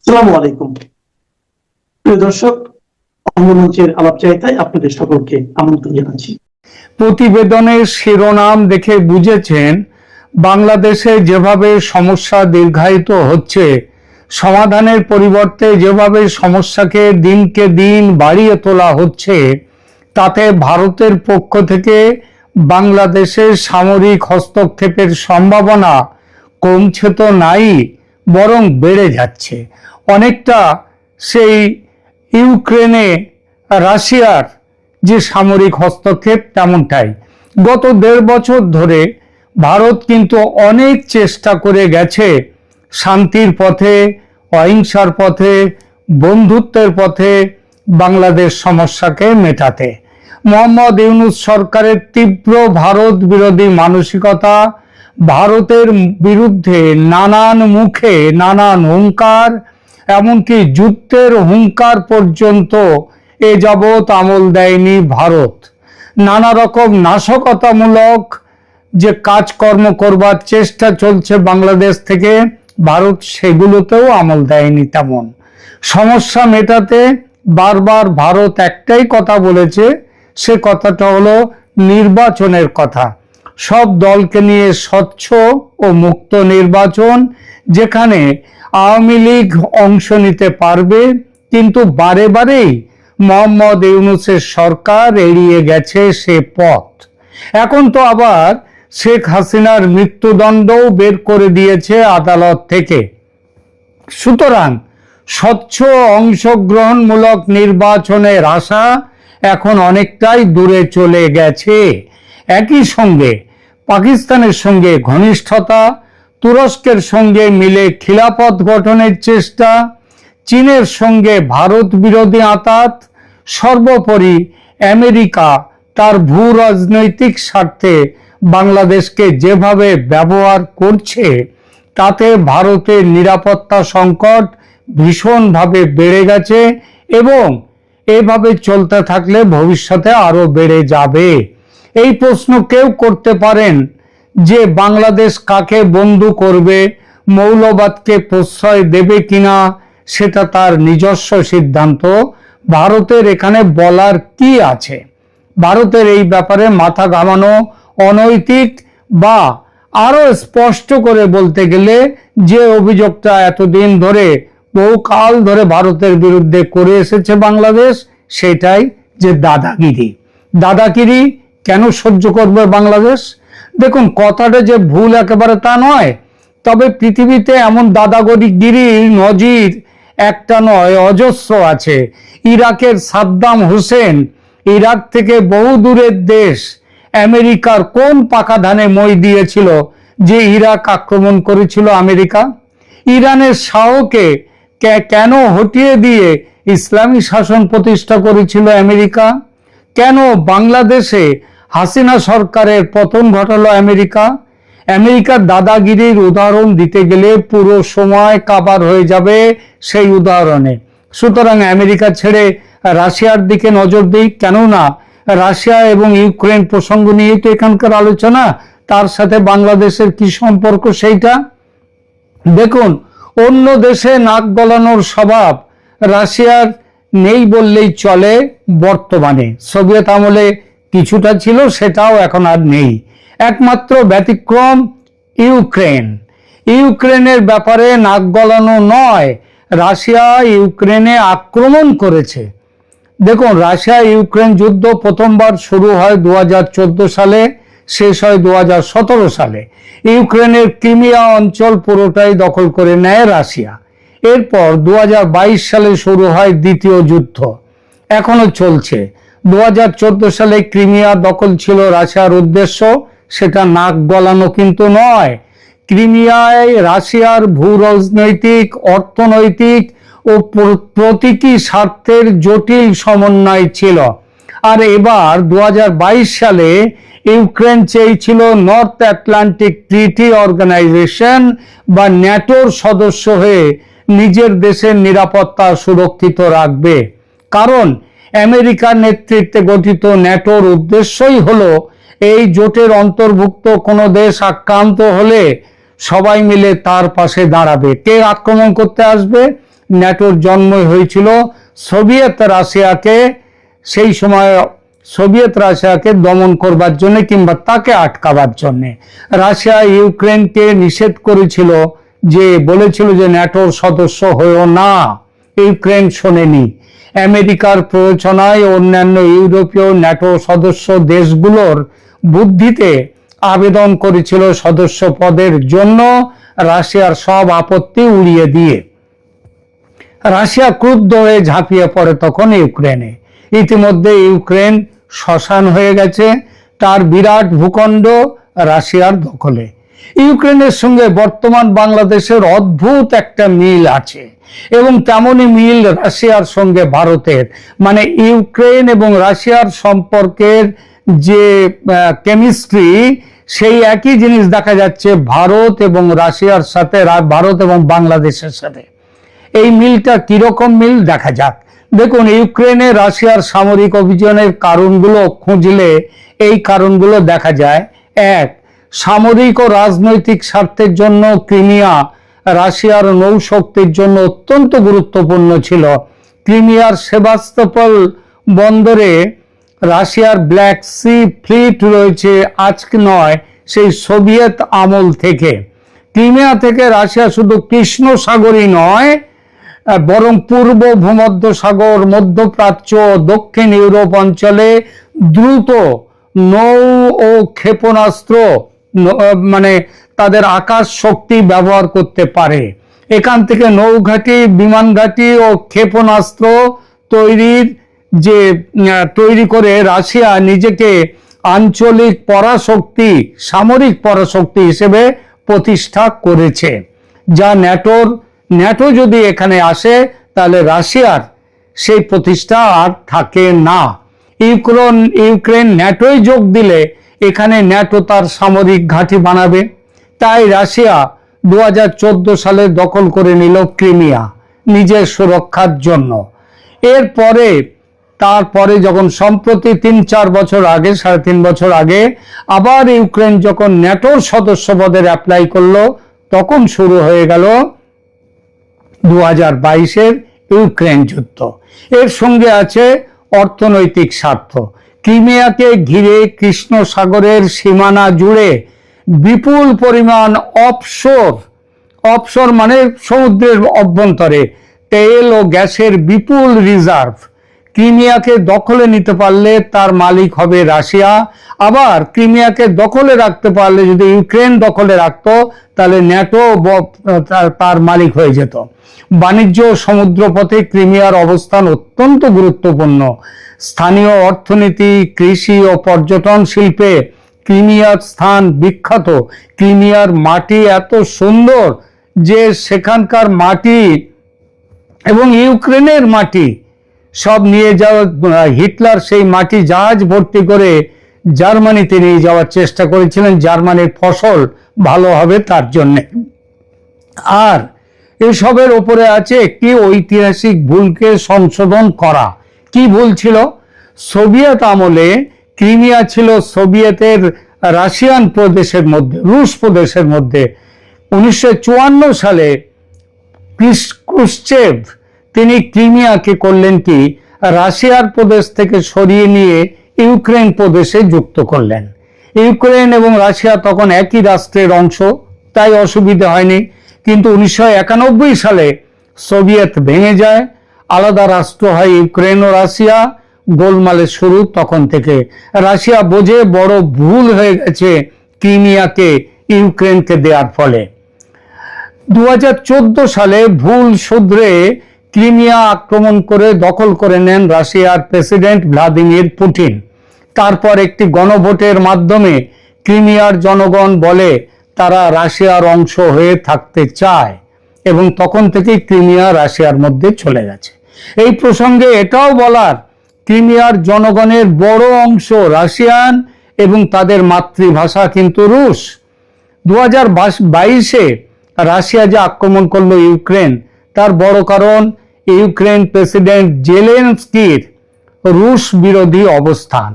আসসালামু আলাইকুম। প্রিয় দর্শক, অঙ্গমঞ্চের আলাপচারিতায় আপনাদের সকলকে আমন্ত্রণ জানাচ্ছি। প্রতিবেদনের শিরোনাম দেখে বুঝেছেন বাংলাদেশে যেভাবে সমস্যা দীর্ঘায়িত হচ্ছে, সমাধানের পরিবর্তে যেভাবে সমস্যাকে দিনকে দিন বাড়িয়ে তোলা হচ্ছে, তাতে ভারতের পক্ষ থেকে বাংলাদেশের সামরিক হস্তক্ষেপের সম্ভাবনা কমছে তো নাই, বরং বেড়ে যাচ্ছে। অনেকটা সেই ইউক্রেনে রাশিয়ার যে সামরিক হস্তক্ষেপ তেমনটাই। গত 1.5 বছর ধরে ভারত কিন্তু অনেক চেষ্টা করে গেছে শান্তির পথে, অহিংসার পথে, বন্ধুত্বের পথে বাংলাদেশ সমস্যাকে মেটাতে। মোহাম্মদ ইউনূস সরকারের তীব্র ভারত বিরোধী মানসিকতা, ভারতের বিরুদ্ধে নানান মুখে নানান হুঙ্কার, এমনকি যুদ্ধের হুঙ্কার পর্যন্ত এ যাবৎ আমল দেয়নি ভারত। নানা রকম নাশকতামূলক যে কাজকর্ম করবার চেষ্টা চলছে বাংলাদেশ থেকে, ভারত সেগুলোতেও আমল দেয়নি তেমন। সমস্যা মেটাতে বারবার ভারত একটাই কথা বলেছে, সে কথাটা হলো নির্বাচনের কথা। সব দলকে নিয়ে স্বচ্ছ ও মুক্ত নির্বাচন, যেখানে আওয়ামী লীগ অংশ নিতে পারবে, কিন্তু বারে বারেই মোহাম্মদ ইউনূসের সরকার এড়িয়ে গেছে সে পথ। এখন তো আবার শেখ হাসিনার মৃত্যুদণ্ডও বের করে দিয়েছে আদালত থেকে। সুতরাং স্বচ্ছ অংশগ্রহণমূলক নির্বাচনের আশা এখন অনেকটাই দূরে চলে গেছে। একই সঙ্গে পাকিস্তানের সঙ্গে ঘনিষ্ঠতা, তুরস্কের সঙ্গে মিলে খিলাফত গঠনের চেষ্টা, চীনের সঙ্গে ভারত বিরোধী আঁতাত, সর্বোপরি আমেরিকা তার ভূ রাজনৈতিক স্বার্থে বাংলাদেশকে যেভাবে ব্যবহার করছে, তাতে ভারতের নিরাপত্তা সংকট ভীষণভাবে বেড়ে গেছে এবং এভাবে চলতে থাকলে ভবিষ্যতে আরো বেড়ে যাবে। এই প্রশ্ন কেউ করতে পারেন যে বাংলাদেশ কাকে বন্ধু করবে, মৌলবাদকে প্রশ্রয় দেবে কিনা, সেটা তার নিজস্ব সিদ্ধান্ত। ভারতের এখানে বলার কি আছে? ভারতের এই ব্যাপারে মাথা ঘামানো অনৈতিক, বা আরো স্পষ্ট করে বলতে গেলে যে অভিযোগটা এতদিন ধরে, বহুকাল ধরে ভারতের বিরুদ্ধে করে এসেছে বাংলাদেশ, সেটাই যে দাদাগিরি। দাদাগিরি কেন সহ্য করবে বাংলাদেশ? দেখুন, কথাটা যে ভুল একেবারে তা নয়, তবে পৃথিবীতে এমন দাদাগিরির নজির একটা নয়, অজস্র আছে। ইরাকের সাদ্দাম হোসেন ইরাক থেকে বহু দূরের দেশ আমেরিকার কোন পাকা ধানে মই দিয়েছিল যে ইরাক আক্রমণ করেছিল আমেরিকা? ইরানের শাহকে কেন হটিয়ে দিয়ে ইসলামী শাসন প্রতিষ্ঠা করেছিল আমেরিকা? কেন বাংলাদেশে হাসিনা সরকারের পতন ঘটালো আমেরিকা? আমেরিকার দাদাগিরির উদাহরণ দিতে গেলে পুরো সময় কাবার হয়ে যাবে সেই উদাহরণে। সুতরাং আমেরিকা ছেড়ে রাশিয়ার দিকে নজর দিই, কেননা রাশিয়া এবং ইউক্রেন প্রসঙ্গ নিয়ে তো এখানকার আলোচনা, তার সাথে বাংলাদেশের কি সম্পর্ক সেইটা দেখুন। অন্য দেশে নাক গলানোর স্বভাব রাশিয়ার নেই বললেই চলে বর্তমানে। সোভিয়েত আমলে কিছুটা ছিল, সেটাও এখন আর নেই। একমাত্র ব্যতিক্রম ইউক্রেন। ইউক্রেনের ব্যাপারে নাক গলানো নয়, রাশিয়া ইউক্রেনে আক্রমণ করেছে। দেখুন, রাশিয়া ইউক্রেন যুদ্ধ প্রথমবার শুরু হয় 2014 সালে, শেষ হয় 2017 সালে। ইউক্রেনের ক্রিমিয়া অঞ্চল পুরোটাই দখল করে নেয় রাশিয়া। এরপর 2022 সালে শুরু হয় দ্বিতীয় যুদ্ধ, এখনো চলছে। 2014 সালে ক্রিমিয়া দখল ছিল রাশিয়ার উদ্দেশ্য, সেটা নাক গলানো কিন্তু নয়। ক্রিমিয়ায় রাশিয়ার ভূ রাজনৈতিক, অর্থনৈতিক ও প্রতীকী স্বার্থের জটিল সমন্বয় ছিল। আর এবার 2022 সালে ইউক্রেন চেয়েছিল নর্থ আটলান্টিক ট্রিটি অর্গানাইজেশন বা ন্যাটোর সদস্য হয়ে নিজের দেশের নিরাপত্তা সুরক্ষিত রাখবে। কারণ আমেরিকার নেতৃত্বে গঠিত ন্যাটোর উদ্দেশ্যই হলো এই জোটের অন্তর্ভুক্ত কোনো দেশ আক্রান্ত হলে সবাই মিলে তার পাশে দাঁড়াবে। কে আক্রমণ করতে আসবে? ন্যাটোর জন্ম হয়েছিল সেই সময় সোভিয়েত রাশিয়াকে দমন করবার জন্য কিংবা তাকে আটকাবার জন্য। রাশিয়া ইউক্রেনকে নিষেধ করেছিল, যে বলেছিল যে ন্যাটোর সদস্য হয়েও না। ইউক্রেন শোনেনি। আমেরিকার প্ররোচনায় অন্যান্য ইউরোপীয় ন্যাটো সদস্য দেশগুলোর বুদ্ধিতে আবেদন করেছিল সদস্য পদের জন্য, রাশিয়ার সব আপত্তি উড়িয়ে দিয়ে। রাশিয়া ক্রুদ্ধ হয়ে ঝাঁপিয়ে পড়ে তখন ইউক্রেনে। ইতিমধ্যে ইউক্রেন শ্মশান হয়ে গেছে, তার বিরাট ভূখণ্ড রাশিয়ার দখলে। ইউক্রেনের সঙ্গে বর্তমান বাংলাদেশের অদ্ভুত একটা মিল আছে, এবং তেমনই মিল রাশিয়ার সঙ্গে ভারতের। মানে ইউক্রেন এবং রাশিয়ার সম্পর্কের যে কেমিস্ট্রি, সেই একই জিনিস দেখা যাচ্ছে ভারত এবং রাশিয়ার সাথে, ভারত এবং বাংলাদেশের সাথে। এই মিলটা কিরকম মিল দেখা যাক। দেখুন, ইউক্রেনে রাশিয়ার সামরিক অভিযানের কারণগুলো খুঁজলে এই কারণগুলো দেখা যায়। এক, সামরিক ও রাজনৈতিক স্বার্থের জন্য ক্রিমিয়া রাশিয়ার নৌশক্তির জন্য অত্যন্ত গুরুত্বপূর্ণ ছিল। ক্রিমিয়ার সেভাস্তোপল বন্দরে রাশিয়ার ব্ল্যাক সি ফ্লিট রয়েছে, আজকে নয়, সেই সোভিয়েত আমল থেকে। ক্রিমিয়া থেকে রাশিয়া শুধু কৃষ্ণ সাগরই নয়, বরং পূর্ব ভূমধ্য সাগর, মধ্যপ্রাচ্য, দক্ষিণ ইউরোপ অঞ্চলে দ্রুত নৌ ও ক্ষেপণাস্ত্র, মানে তাদের আকাশ শক্তি ব্যবহার করতে পারে। এখান থেকে নৌঘাঁটি, বিমান ঘাঁটি ও ক্ষেপণাস্ত্র তৈরি করে রাশিয়া নিজেকে আঞ্চলিক পরাশক্তি, সামরিক পরাশক্তি হিসেবে প্রতিষ্ঠা করেছে। যা ন্যাটো যদি এখানে আসে, তাহলে রাশিয়ার সেই প্রতিষ্ঠা আর থাকে না। ইউক্রেন ন্যাটোয় যোগ দিলে এখানে ন্যাটো তার সামরিক ঘাঁটি বানাবে। তাই রাশিয়া 2014 সালে দখল করে নিল ক্রিমিয়া নিজের সুরক্ষার জন্য। তারপরে যখন সম্প্রতি 3-4 বছর আগে, 3.5 বছর আগে আবার ইউক্রেন যখন ন্যাটোর সদস্য পদের অ্যাপ্লাই করলো, তখন শুরু হয়ে গেল 2022-এর ইউক্রেন যুদ্ধ। এর সঙ্গে আছে অর্থনৈতিক স্বার্থ। ক্রিমিয়াকে ঘিরে কৃষ্ণ সাগরের সীমানা জুড়ে বিপুল পরিমাণ অফশোর মানে সমুদ্রের অভ্যন্তরে তেল ও গ্যাসের বিপুল রিজার্ভ। ক্রিমিয়াকে দখলে নিতে পারলে তার মালিক হবে রাশিয়া। আবার ক্রিমিয়াকে দখলে রাখতে পারলে, যদি ইউক্রেন দখলে রাখতো, তাহলে ন্যাটো তার মালিক হয়ে যেত। বাণিজ্য সমুদ্রপথে ক্রিমিয়ার অবস্থান অত্যন্ত গুরুত্বপূর্ণ। স্থানীয় অর্থনীতি, কৃষি ও পর্যটন শিল্পে ক্রিমিয়ার স্থান বিখ্যাত। ক্রিমিয়ার মাটি এত সুন্দর যে সেখানকার মাটি এবং ইউক্রেনের মাটি সব নিয়ে যাওয়া, হিটলার সেই মাটি জাহাজ ভর্তি করে জার্মানিতে নিয়ে যাওয়ার চেষ্টা করেছিলেন, জার্মানির ফসল ভালো হবে তার জন্য। আর এসবের ওপরে আছে একটি ঐতিহাসিক ভুলকে সংশোধন করা। কি ভুল ছিল? সোভিয়েত আমলে ক্রিমিয়া ছিল সোভিয়েতের রাশিয়ান প্রদেশের মধ্যে, রুশ প্রদেশের মধ্যে। 1954 সালে ক্রুশ্চেভ তিনি ক্রিমিয়াকে করলেন কি, রাশিয়ার প্রদেশ থেকে সরিয়ে নিয়ে ইউক্রেন প্রদেশে যুক্ত করলেন। ইউক্রেন এবং রাশিয়া তখন একই রাষ্ট্রের অংশ, তাই অসুবিধা হয়নি। কিন্তু 1991 সালে সোভিয়েত ভেঙে যায়, আলাদা রাষ্ট্র হয় ইউক্রেন ও রাশিয়া। গোলমালের শুরু তখন থেকে। রাশিয়া বোঝে বড় ভুল হয়ে গেছে ক্রিমিয়াকে ইউক্রেনকে দেওয়ার ফলে। 2014 সালে ভুল শুধরে ক্রিমিয়া আক্রমণ করে দখল করে নেন রাশিয়ার প্রেসিডেন্ট ভ্লাদিমির পুতিন। তারপর একটি গণভোটের মাধ্যমে ক্রিমিয়ার জনগণ বলে তারা রাশিয়ার অংশ হয়ে থাকতে চায়, এবং তখন থেকেই ক্রিমিয়া রাশিয়ার মধ্যে চলে গেছে। এই প্রসঙ্গে এটাও বলার, ক্রিমিয়ার জনগণের বড় অংশ রাশিয়ান এবং তাদের মাতৃভাষা কিন্তু রুশ। 2022-এ রাশিয়া যে আক্রমণ করলো ইউক্রেন, তার বড় কারণ ইউক্রেন প্রেসিডেন্ট জেলেনস্কির রুশ বিরোধী অবস্থান,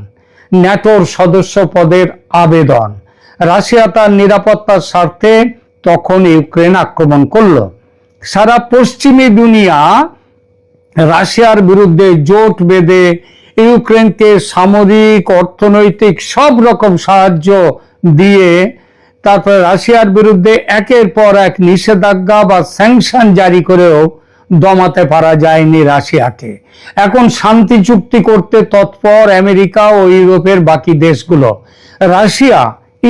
ন্যাটোর সদস্য পদের আবেদন। রাশিয়া তার নিরাপত্তার স্বার্থে তখন ইউক্রেন আক্রমণ করলো। সারা পশ্চিমী দুনিয়া রাশিয়ার বিরুদ্ধে জোট বেঁধে ইউক্রেনকে সামরিক, অর্থনৈতিক সব রকম সাহায্য দিয়ে তারপরে রাশিয়ার বিরুদ্ধে একের পর এক নিষেধাজ্ঞা বা স্যাংশন জারি করেও দমাতে পারা যায়নি রাশিয়াকে। এখন শান্তি চুক্তি করতে তৎপর আমেরিকা ও ইউরোপের বাকি দেশগুলো। রাশিয়া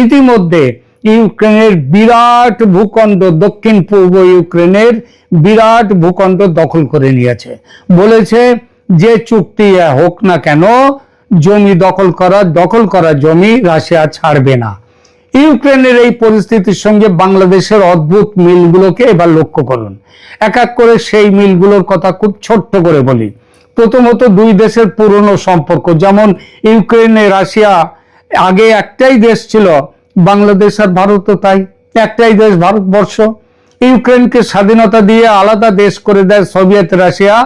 ইতিমধ্যে ইউক্রেনের বিরাট ভূখণ্ড, দক্ষিণ পূর্ব ইউক্রেনের বিরাট ভূখণ্ড দখল করে নিয়েছে। বলেছে যে চুক্তি হোক না কেন, জমি দখল করা জমি রাশিয়া ছাড়বে না। ইউক্রেনের এই পরিস্থিতির সঙ্গে বাংলাদেশের অদ্ভুত মিলগুলোকে এবার লক্ষ্য করুন। এক এক করে সেই মিলগুলোর কথা খুব ছোট্ট করে বলি। প্রথমত, দুই দেশের পুরনো সম্পর্ক, যেমন ইউক্রেনে রাশিয়া আগে একটাই দেশ ছিল, বাংলাদেশ আর ভারতও তাই, একটাই দেশ ভারতবর্ষ। ইউক্রেনকে স্বাধীনতা দিয়ে আলাদা দেশ করে দেয় সোভিয়েত রাশিয়া।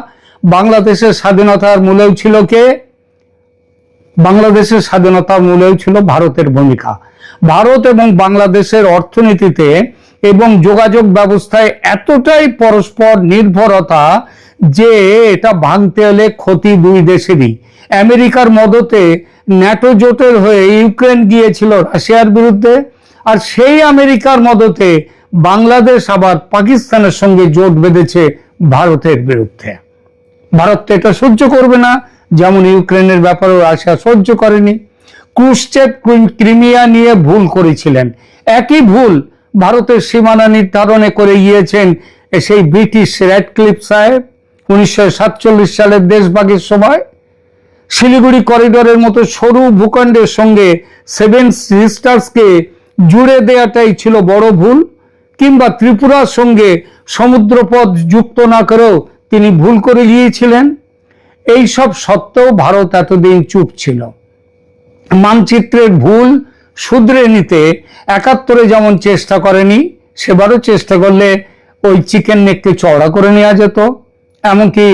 বাংলাদেশের স্বাধীনতার মূলেও ছিল কে? বাংলাদেশের স্বাধীনতার মূলেও ছিল ভারতের ভূমিকা। ভারত এবং বাংলাদেশের অর্থনীতিতে এবং যোগাযোগ ব্যবস্থায় এতটাই পরস্পর নির্ভরতা যে এটা ভাঙতে হলে ক্ষতি দুই দেশেরই। আমেরিকার মদতে ন্যাটো জোটের হয়ে ইউক্রেন গিয়েছিল রাশিয়ার বিরুদ্ধে, আর সেই আমেরিকার মদতে বাংলাদেশ আবার পাকিস্তানের সঙ্গে জোট বেঁধেছে ভারতের বিরুদ্ধে। ভারত তো এটা সহ্য করবে না, যেমন ইউক্রেনের ব্যাপারেও রাশিয়া সহ্য করেনি। ক্রুশচেভ ক্রিমিয়া নিয়ে ভুল করেছিলেন, একই ভুল ভারতের সীমানা নির্ধারণে করে গিয়েছেন সেই ব্রিটিশ র্যাডক্লিফ সাহেব 1947 সালের দেশভাগের সময়। শিলিগুড়ি করিডোরের মতো সরু ভূখণ্ডের সঙ্গে সেভেন সিস্টার্সকে জুড়ে দেওয়াটাই ছিল বড় ভুল। কিংবা ত্রিপুরার সঙ্গে সমুদ্রপথ যুক্ত না করেও তিনি ভুল করে গিয়েছিলেন। এই সব সত্ত্বেও ভারত এতদিন চুপ ছিল। মানচিত্রের ভুল শুধরে নিতে 71-এ যেমন চেষ্টা করেনি, সেবারও চেষ্টা করলে ওই চিকেন নেককে চওড়া করে নেওয়া যেত। এমনকি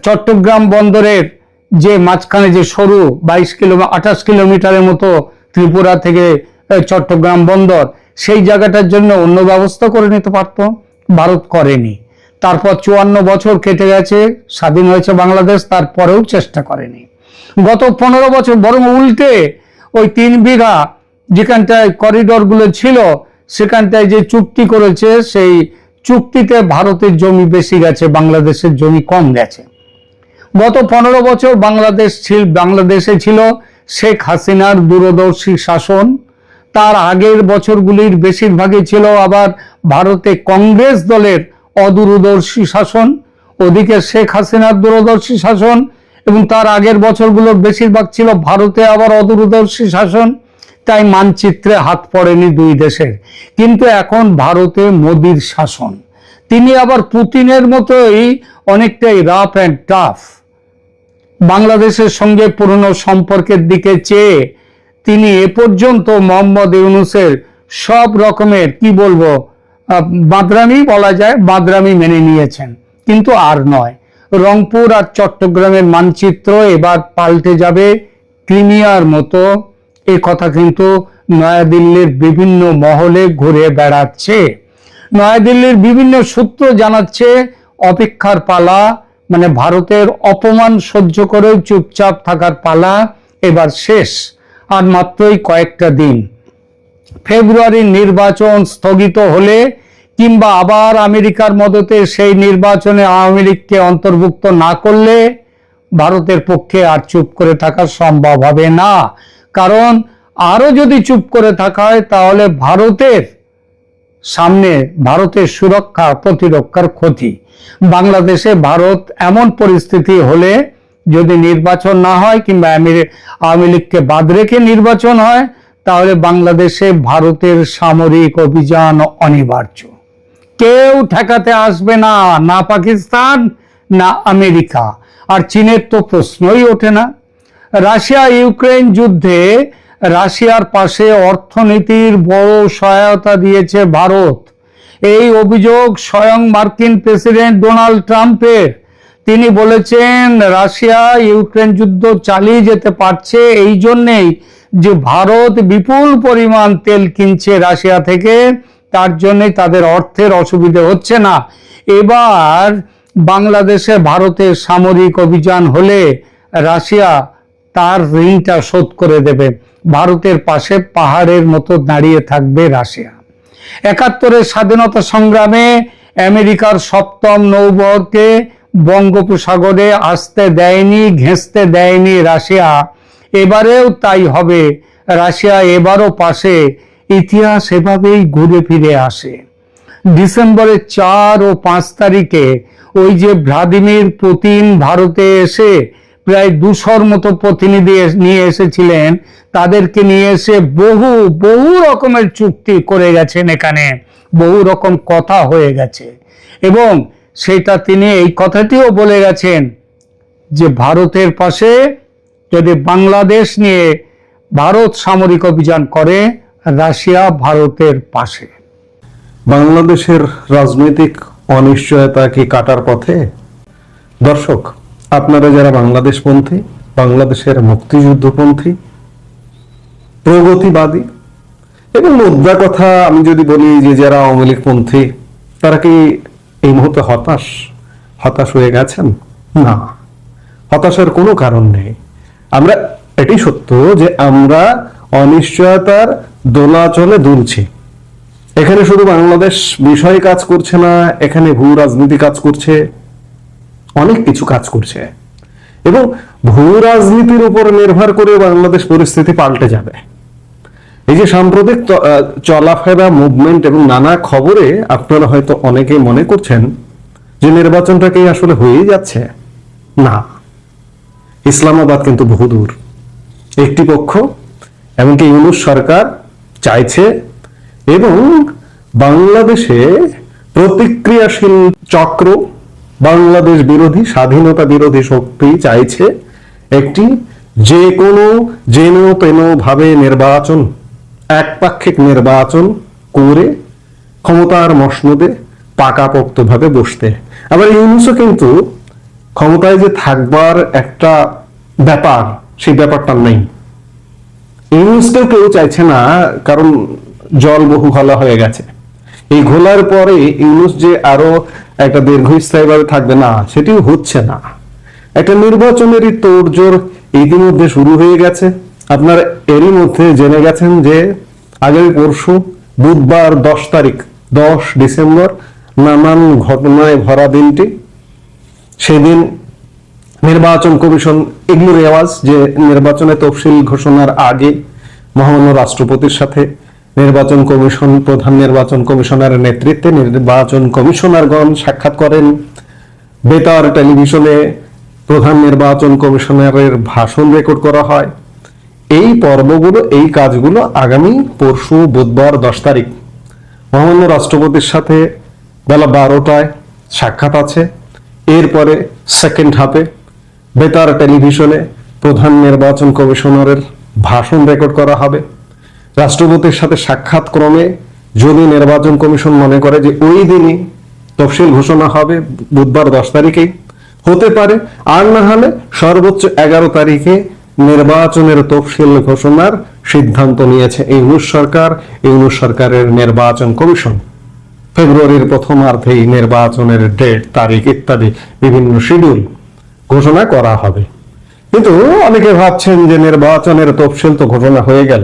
চট্টগ্রাম বন্দরের যে মাঝখানে যে সরু 28 কিলোমিটারের মতো ত্রিপুরা থেকে চট্টগ্রাম বন্দর, সেই জায়গাটার জন্য অন্য ব্যবস্থা করে নিতে পারত, ভারত করেনি। তারপর 54 বছর কেটে গেছে, স্বাধীন হয়েছে বাংলাদেশ, তারপরেও চেষ্টা করেনি। গত 15 বছর বরং উল্টে ওই 3 বিঘা যেখানটায় করিডোরগুলো ছিল সেখানটায় যে চুক্তি করেছে, সেই চুক্তিতে ভারতের জমি বেশি গেছে, বাংলাদেশের জমি কম গেছে। গত 15 বছর বাংলাদেশে ছিল শেখ হাসিনার দূরদর্শী শাসন। তার আগের বছরগুলির বেশিরভাগই ছিল আবার ভারতে কংগ্রেস দলের অদূরদর্শী শাসন। ওদিকে শেখ হাসিনার দূরদর্শী শাসন এবং তার আগের বছরগুলোর বেশিরভাগ ছিল ভারতে আবার অদূরদর্শী শাসন। তাই মানচিত্রে হাত পড়েনি দুই দেশের। কিন্তু এখন ভারতে মোদির শাসন, তিনি আবার পুতিনের মতোই অনেকটাই রাফ অ্যান্ড টাফ। বাংলাদেশের সঙ্গে পুরনো সম্পর্কের দিকে চেয়ে তিনি এ পর্যন্ত মোহাম্মদ ইউনূসের সব রকমের কি বলবো বাদরামি বলা যায়, বাদরামি মেনে নিয়েছেন। কিন্তু আর নয়, রংপুর আর চট্টগ্রামের মানচিত্র এবার পাল্টে যাবে ক্রিমিয়ার মতো। এ কথা কিন্তু নয়াদিল্লির বিভিন্ন মহলে ঘুরে বেড়াচ্ছে। নয়াদিল্লির বিভিন্ন সূত্র জানাচ্ছে অপেক্ষার পালা, মানে ভারতের অপমান সহ্য করেও চুপচাপ থাকার পালা এবার শেষ। আর মাত্রই কয়েকটা দিন। ফেব্রুয়ারির নির্বাচন স্থগিত হলে কিংবা আবার আমেরিকার মদতে সেই নির্বাচনে আওয়ামী লীগকে অন্তর্ভুক্ত না করলে ভারতের পক্ষে আর চুপ করে থাকা সম্ভব হবে না। কারণ আরো যদি চুপ করে থাকা হয় তাহলে ভারতের সামনে ভারতের সুরক্ষা প্রতিরক্ষার ক্ষতি। বাংলাদেশে ভারত এমন পরিস্থিতি হলে যদি নির্বাচন না হয় কিংবা আওয়ামী লীগকে বাদ রেখে নির্বাচন হয়, তাহলে বাংলাদেশে ভারতের সামরিক অভিযান অনিবার্য। কেউ ঠেকাতে আসবে না, না পাকিস্তান না আমেরিকা, আর চীনের তো প্রশ্নই ওঠে না। রাশিয়া ইউক্রেন যুদ্ধে রাশিয়ার পাশে অর্থনীতির বড় সহায়তা দিয়েছে ভারত। এই অভিযোগ স্বয়ং মার্কিন প্রেসিডেন্ট ডোনাল্ড ট্রাম্পের। তিনি বলেছেন রাশিয়া ইউক্রেন যুদ্ধ চালিয়ে যেতে পারছে এই জন্যেই যে ভারত বিপুল পরিমাণ তেল কিনছে রাশিয়া থেকে, তার জন্যই তাদের অর্থের অসুবিধে হচ্ছে না। এবার বাংলাদেশে ভারতের সামরিক অভিযান হলে রাশিয়া তার ঋণটা শোধ করে দেবে। ভারতের পাশে পাহাড়ের মতো দাঁড়িয়ে থাকবে রাশিয়া। ৭১-এর স্বাধীনতা সংগ্রামে আমেরিকার সপ্তম নৌবহরকে বঙ্গোপসাগরে আসতে দেয়নি, ঘেঁষতে দেয়নি রাশিয়া। এবারেও তাই হবে। রাশিয়া এবারও পাশে। ইতিহাস এভাবেই ঘুরে ফিরে আসে। ডিসেম্বরের 4 ও 5 তারিখে ওই যে ভ্লাদিমির পুতিন ভারতে এসে প্রায় 200-র মতো প্রতিনিধি নিয়ে এসেছিলেন, তাদেরকে নিয়ে এসে বহু রকমের চুক্তি করে গেছেন, এখানে বহু রকম কথা হয়ে গেছে। এবং সেটা তিনি এই কথাটিও বলে গেছেন যে ভারতের পাশে, যদি বাংলাদেশ নিয়ে ভারত সামরিক অভিযান করে, রাশিয়া ভারতের পাশে। বাংলাদেশের রাজনৈতিক অনিশ্চয়তা কি কাটার পথে? দর্শক, আপনারা যারা বাংলাদেশপন্থী, বাংলাদেশের মুক্তিযুদ্ধপন্থী, প্রগতিবাদী এবং মুদ্রা কথা আমি যদি বলি যে যারা আওয়ামী লীগপন্থী, তারা কি এই মুহূর্তে হতাশ হয়ে গেছেন? না, হতাশার কোনো কারণ নেই। আমরা এটি সত্য যে আমরা অনিশ্চয়তার দোলাচলে দুলছি। এখানে শুধু বাংলাদেশ বিষয় কাজ করছে না, এখানে ভূ রাজনীতি কাজ করছে, অনেক কিছু কাজ করছে। এবং ভূ রাজনীতির উপর নির্ভর করে বাংলাদেশ পরিস্থিতি পাল্টে যাবে। এই যে সাম্প্রতিক চলাফেরা, মুভমেন্ট এবং নানা খবরে আপনারা হয়তো অনেকেই মনে করছেন যে নির্বাচনটা কি আসলে হয়েই যাচ্ছে। না, ইসলামাবাদ কিন্তু বহুদূর। একটি পক্ষ, এমনকি ইউনূস সরকার চাইছে, এবং বাংলাদেশে প্রতিক্রিয়াশীল চক্র, বাংলাদেশ বিরোধী, স্বাধীনতা বিরোধী শক্তি চাইছে একটি যে কোনো যেন তেন ভাবে নির্বাচন, একপাক্ষিক নির্বাচন করে ক্ষমতার মসনদে পাকাপোক্তভাবে বসতে। আবার ইউনূসও কিন্তু ক্ষমতায় যে থাকবার একটা ব্যাপার, সেই ব্যাপারটা নেই। ইউনূসকেও কেউ চাইছে না, কারণ জল বহু ঘোলা হয়ে গেছে। এই ঘোলার পরে ইউনূস যে আরো একটা দীর্ঘস্থায়ীভাবে থাকবে না, সেটিও হচ্ছে না। একটা নির্বাচনেরই তোড়জোড় ইতিমধ্যে শুরু হয়ে গেছে। আপনারা এরই মধ্যে জেনে গেছেন যে আগামী পরশু বুধবার 10 ডিসেম্বর নানান ঘটনায় ভরা দিনটি। সেদিন নির্বাচন কমিশন, এগুলো রেওয়াজ যে নির্বাচনের তফসিল ঘোষণার আগে মহামান্য রাষ্ট্রপতির সাথে নির্বাচন কমিশন, প্রধান নির্বাচন কমিশনারের নেতৃত্বে নির্বাচন কমিশনারগণ সাক্ষাৎ করেন। বেতার টেলিভিশনে প্রধান নির্বাচন কমিশনারের ভাষণ রেকর্ড করা হয়। এই পর্বগুলো, এই কাজগুলো আগামী পরশু বুধবার 10 তারিখ মহামান্য রাষ্ট্রপতির সাথে বেলা 12টায় সাক্ষাৎ আছে। এরপরে সেকেন্ড হাফে বেতার টেলিভিশনে প্রধান নির্বাচন কমিশনারের ভাষণ রেকর্ড করা হবে। রাষ্ট্রপতির সাথে সাক্ষাৎ ক্রমে যদি নির্বাচন কমিশন মনে করে যে ওই দিনই তফসিল ঘোষণা হবে, বুধবার 10 তারিখেই হতে পারে, আর না হলে সর্বোচ্চ 11 তারিখে নির্বাচনের তফসিল ঘোষণার সিদ্ধান্ত নিয়েছে ইউনূস সরকার, ইউনূস সরকারের নির্বাচন কমিশন। ফেব্রুয়ারির প্রথমার্ধেই নির্বাচনের ডেট, তারিখ ইত্যাদি বিভিন্ন শিডিউল ঘোষণা করা হবে। কিন্তু অনেকে ভাবছেন যে নির্বাচনের তফসিল তো ঘোষণা হয়ে গেল,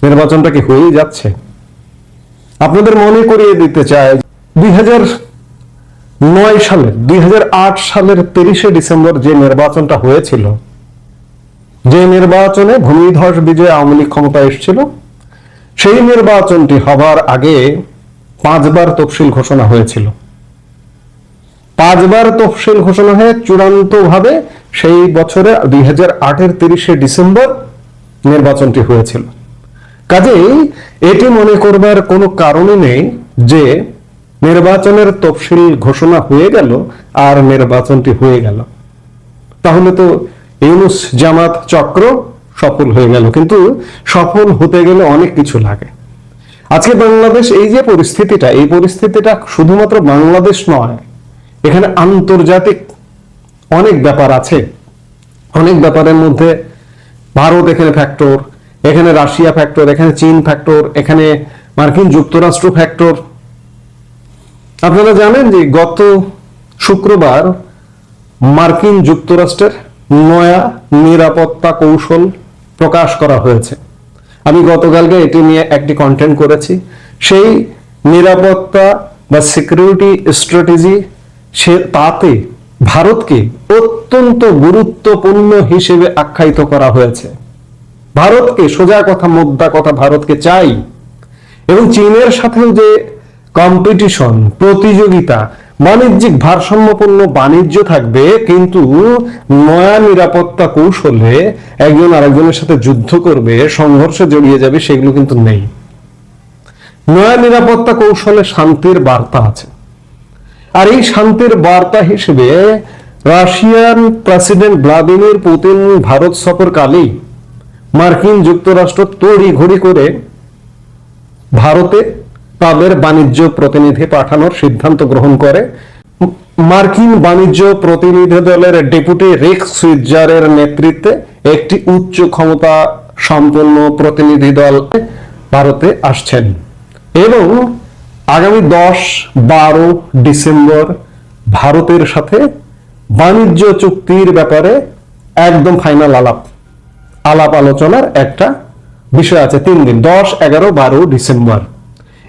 নির্বাচনটা কি হয়ে যাচ্ছে? আপনাদের মনে করিয়ে দিতে চাই, 2008 সালের 30শে ডিসেম্বর যে নির্বাচনটা হয়েছিল, যে নির্বাচনে ভূমিধস বিজয় আওয়ামী লীগ ক্ষমতা এসেছিল, সেই নির্বাচনটি হবার আগে 5 বার তফসিল ঘোষণা হয়েছিল। 5 বার তফসিল ঘোষণা হয়ে চূড়ান্তভাবে সেই বছরে 2008-এর 30শে ডিসেম্বর নির্বাচনটি হয়েছিল। কাজেই এটি মনে করবার কোনো কারণই নেই যে নির্বাচনের তফসিল ঘোষণা হয়ে গেল আর নির্বাচনটি হয়ে গেল। তাহলে তো ইউনূস জামাত চক্র সফল হয়ে গেল। কিন্তু সফল হতে গেলে অনেক কিছু লাগে। আজকে বাংলাদেশ এই যে পরিস্থিতিটা, এই পরিস্থিতিটা শুধুমাত্র বাংলাদেশ নয়, এখানে আন্তর্জাতিক অনেক ব্যাপার আছে। অনেক ব্যাপারের মধ্যে ভারত এখানে ফ্যাক্টর, এখানে রাশিয়া ফ্যাক্টর, এখানে চীন ফ্যাক্টর, এখানে মার্কিন যুক্তরাষ্ট্র ফ্যাক্টর। আপনারা জানেন যে গত শুক্রবার মার্কিন যুক্তরাষ্ট্রের নয়া নিরাপত্তা কৌশল প্রকাশ করা হয়েছে। আমি গতকালকে এটি নিয়ে একটি কন্টেন্ট করেছি। সেই নিরাপত্তা বা সিকিউরিটি স্ট্র্যাটেজি তাতে ভারতকে অত্যন্ত গুরুত্বপূর্ণ হিসেবে আখ্যায়িত করা হয়েছে। ভারতকে, সোজা কথা মোদ্দা কথা, ভারতকে চাই। এবং চীনের সাথেও যে কম্পিটিশন, প্রতিযোগিতা, বাণিজ্যিক ভারসাম্যপূর্ণ বাণিজ্য থাকবে, কিন্তু নয়া নিরাপত্তা কৌশলে একজন আরেকজনের সাথে যুদ্ধ করবে, সংঘর্ষে জড়িয়ে যাবে, সেগুলো কিন্তু নেই। নয়া নিরাপত্তা কৌশলে শান্তির বার্তা আছে। আর এই শান্তির বার্তা হিসেবে Russian president Vladimir Putin Bharat সফরকালেই মার্কিন যুক্তরাষ্ট্র তড়িঘড়ি করে ভারতে তাদের বাণিজ্য প্রতিনিধি পাঠানোর সিদ্ধান্ত গ্রহণ করে। মার্কিন বাণিজ্য প্রতিনিধি দলের ডেপুটি রিক্স সুইজারের নেতৃত্বে একটি উচ্চ ক্ষমতা সম্পন্ন প্রতিনিধি দল ভারতে আসছেন এবং আগামী 10-12 ডিসেম্বর ভারতের সাথে বাণিজ্য চুক্তির ব্যাপারে একদম ফাইনাল আলাপ আলোচনার একটা বিষয় আছে। 3 দিন, 10, 11, 12 ডিসেম্বর।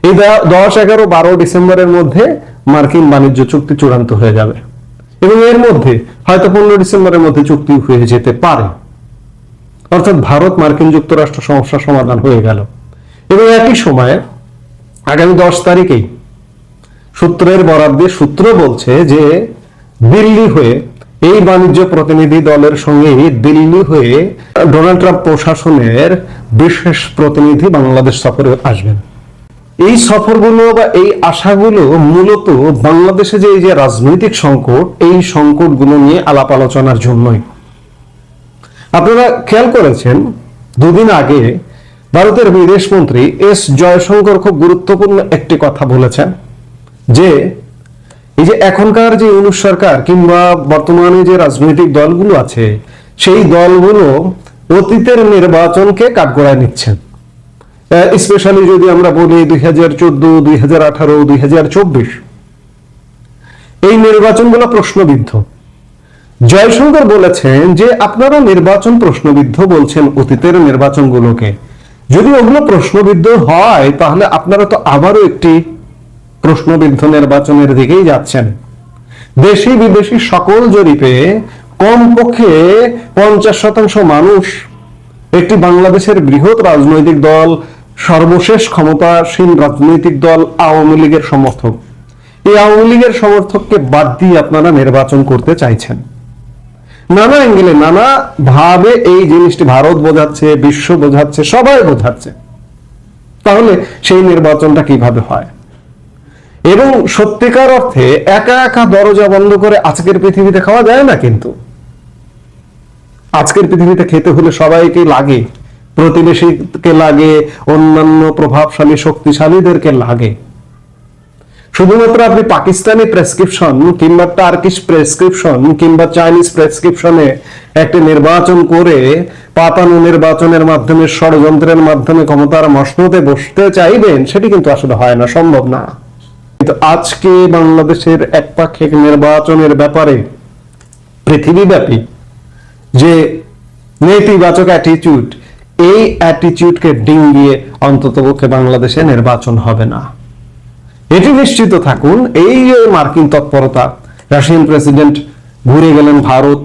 এই 10, 11, 12 ডিসেম্বরের মধ্যে মার্কিন বাণিজ্য চুক্তি চূড়ান্ত হয়ে যাবে এবং এর মধ্যে হয়তো 15 ডিসেম্বরের মধ্যে চুক্তি হয়ে যেতে পারে। অর্থাৎ ভারত মার্কিন যুক্তরাষ্ট্র সমস্যা সমাধান হয়ে গেল। এবং একই সময়ে আগামী 10 তারিখেই সূত্রের বরাত দিয়ে সূত্র বলছে যে দিল্লি হয়ে এই বাণিজ্য প্রতিনিধি দলের সঙ্গে দিল্লি হয়ে ডোনাল্ড ট্রাম্প প্রশাসনের বিশেষ প্রতিনিধি বাংলাদেশ সফরে আসবেন। এই সফরগুলো বা এই আশাগুলো মূলত বাংলাদেশে যে এই যে রাজনৈতিক সংকট, এই সংকটগুলো নিয়ে আলাপ আলোচনার জন্যই। আপনারা খেয়াল করেছেন 2 দিন আগে ভারতের বিদেশ মন্ত্রী এস জয়শঙ্কর খুব গুরুত্বপূর্ণ একটি কথা বলেছেন যে এই যে এখনকার যে ইউনূস সরকার কিংবা বর্তমানে যে রাজনৈতিক দলগুলো আছে, সেই দলগুলো অতীতের নির্বাচনকে কাঠগড়ায় নিচ্ছেন। স্পেশালি যদি আমরা বলি 2014, 2018, 2024 এই নির্বাচনগুলো প্রশ্নবিদ্ধ। জয়শঙ্কর বলেছেন যে আপনারা নির্বাচন প্রশ্নবিদ্ধ বলছেন অতীতের নির্বাচনগুলোকে, যদি ওগুলো প্রশ্নবিদ্ধ হয় তাহলে আপনারা তো আবারও একটি প্রশ্নবিদ্ধ নির্বাচনের দিকেই যাচ্ছেন। দেশি বিদেশি সকল জরিপে কমপক্ষে 50% মানুষ একটি বাংলাদেশের বৃহৎ রাজনৈতিক দল, সর্বশেষ ক্ষমতাসীন রাজনৈতিক দল আওয়ামী লীগের সমর্থক। এই আওয়ামী লীগের সমর্থককে বাদ দিয়ে আপনারা নির্বাচন করতে চাইছেন। নানা অ্যাঙ্গেলে, নানা ভাবে এই জিনিসটি ভারত বোঝাচ্ছে, বিশ্ব বোঝাচ্ছে, সবাই বোঝাচ্ছে। তাহলে সেই নির্বাচনটা কিভাবে হয়? এবং সত্যিকার অর্থে একা একা দরজা বন্ধ করে আজকের পৃথিবীতে খাওয়া যায় না। কিন্তু আজকের পৃথিবীতে খেতে হলে সবাইকে লাগে, প্রতিবেশীকে লাগে, অন্যান্য প্রভাবশালী শক্তিশালীদেরকে লাগে। শুধুমাত্র আপনি পাকিস্তানি প্রেসক্রিপশন কিংবা টার্কিশ প্রেসক্রিপশন কিংবা চাইনিজ প্রেসক্রিপশনে একটি নির্বাচন করে পাতানো নির্বাচনের মাধ্যমে, ষড়যন্ত্রের মাধ্যমে ক্ষমতার মসনদে বসতে চাইবেন, সেটি কিন্তু আসলে হয় না, সম্ভব না। কিন্তু আজকে বাংলাদেশের একপাক্ষিক নির্বাচনের ব্যাপারে পৃথিবীব্যাপী যে নেতিবাচক অ্যাটিটিউড, এই অ্যাটিটিউডকে ডিঙ্গিয়ে অন্ততপক্ষে বাংলাদেশে নির্বাচন হবে না, এটি নিশ্চিত থাকুন। এই যে মার্কিন তৎপরতা, রাশিয়ান প্রেসিডেন্ট ঘুরে গেলেন ভারত,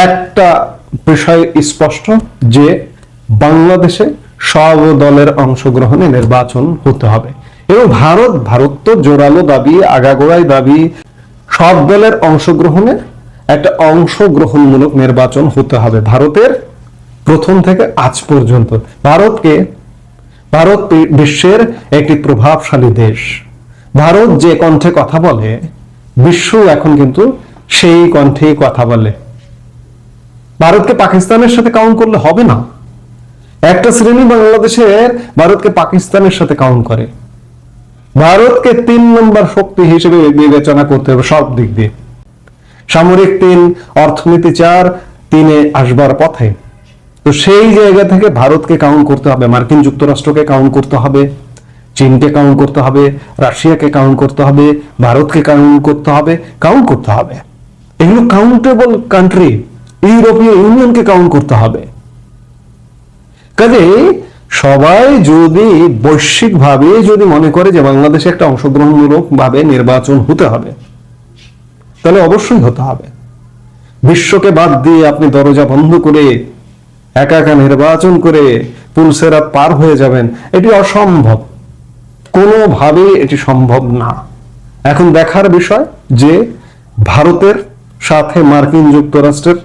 একটা বিষয় স্পষ্ট যে বাংলাদেশে সব দলের অংশগ্রহণে নির্বাচন হতে হবে। এবং ভারত তো জোরালো দাবি, আগাগোড়াই দাবি, সব দলের অংশগ্রহণে একটা অংশগ্রহণমূলক নির্বাচন হতে হবে ভারতের প্রথম থেকে আজ পর্যন্ত। ভারত বিশ্বের একটি প্রভাবশালী দেশ। ভারত যে কণ্ঠে কথা বলে, বিশ্ব এখন কিন্তু সেই কণ্ঠেই কথা বলে। ভারতকে পাকিস্তানের সাথে কাউন্ট করলে হবে না। একটা শ্রেণী বাংলাদেশের ভারতকে পাকিস্তানের সাথে কাউন্ট করে। ভারতকে 3 নম্বর শক্তি হিসেবে বিবেচনা করতে হবে সব দিক দিয়ে। সামরিক 3, অর্থনীতি 4, 3-এ আসবার পথে। তো সেই জায়গা থেকে ভারতকে কাউন্ট করতে হবে, মার্কিন যুক্তরাষ্ট্রকে কাউন্ট করতে হবে, চীনকে কাউন্ট করতে হবে, রাশিয়াকে কাউন্ট করতে হবে, ভারতকে কাউন্ট করতে হবে, কাউন্ট করতে হবে। এগুলো কাউন্টেবল কান্ট্রি। ইউরোপীয় ইউনিয়নকে কাউন্ট করতে হবে। কাজে সবাই যদি বৈশ্বিকভাবে যদি মনে করে যে বাংলাদেশে একটা অংশগ্রহণমূলক ভাবে নির্বাচন হতে হবে, তাহলে অবশ্যই হতে হবে। বিশ্বকে বাদ দিয়ে আপনি দরজা বন্ধ করে একা একা নির্বাচন করে পুলসেরাত পার হয়ে যাবেন, এটি অসম্ভব, কোনোভাবে এটি সম্ভব না। এখন দেখার বিষয় যে ভারতের সাথে মার্কিন যুক্তরাষ্ট্রের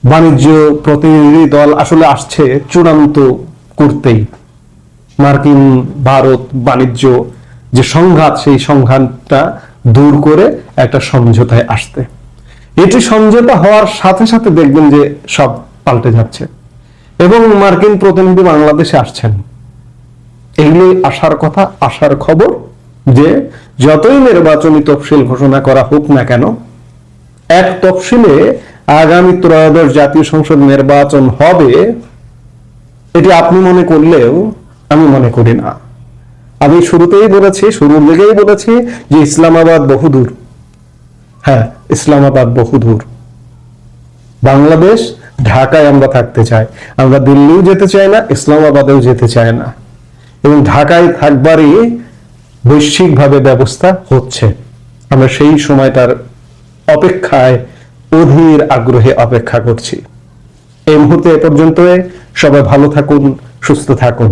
বাণিজ্য প্রতিনিধি দল আসলে আসছে চূড়ান্ত করতেই, মার্কিন ভারত বাণিজ্য যে সংঘাত, সেই সংঘাতটা দূর করে একটা সমঝোতায় আসতে। এটি সমঝোতা হওয়ার সাথে সাথে দেখবেন যে সব পাল্টে যাচ্ছে এবং মার্কিন প্রতিনিধি বাংলাদেশে আসছেন। এগুলি আসার কথা, আসার খবর যে যতই নির্বাচনী তফসিল ঘোষণা করা হোক না কেন, এক তফসিলে আগামী ত্রয়োদশ জাতীয় সংসদ নির্বাচন হবে, এটি আপনি মনে করলেও আমি মনে করি না। আমি শুরুর দিকেই বলেছি যে ইসলামাবাদ বহুদূর। হ্যাঁ, ইসলামাবাদ বহুদূর। বাংলাদেশ ঢাকায় আমরা থাকতে চাই, আমরা দিল্লিও যেতে চাই না, ইসলামাবাদেও যেতে চাই না, এবং ঢাকায় থাকবারই বৈশ্বিকভাবে ব্যবস্থা হচ্ছে। আমরা সেই সময়টার অপেক্ষায় অধীর আগ্রহে অপেক্ষা করছি। এই মুহূর্তে এ পর্যন্ত। সবাই ভালো থাকুন, সুস্থ থাকুন।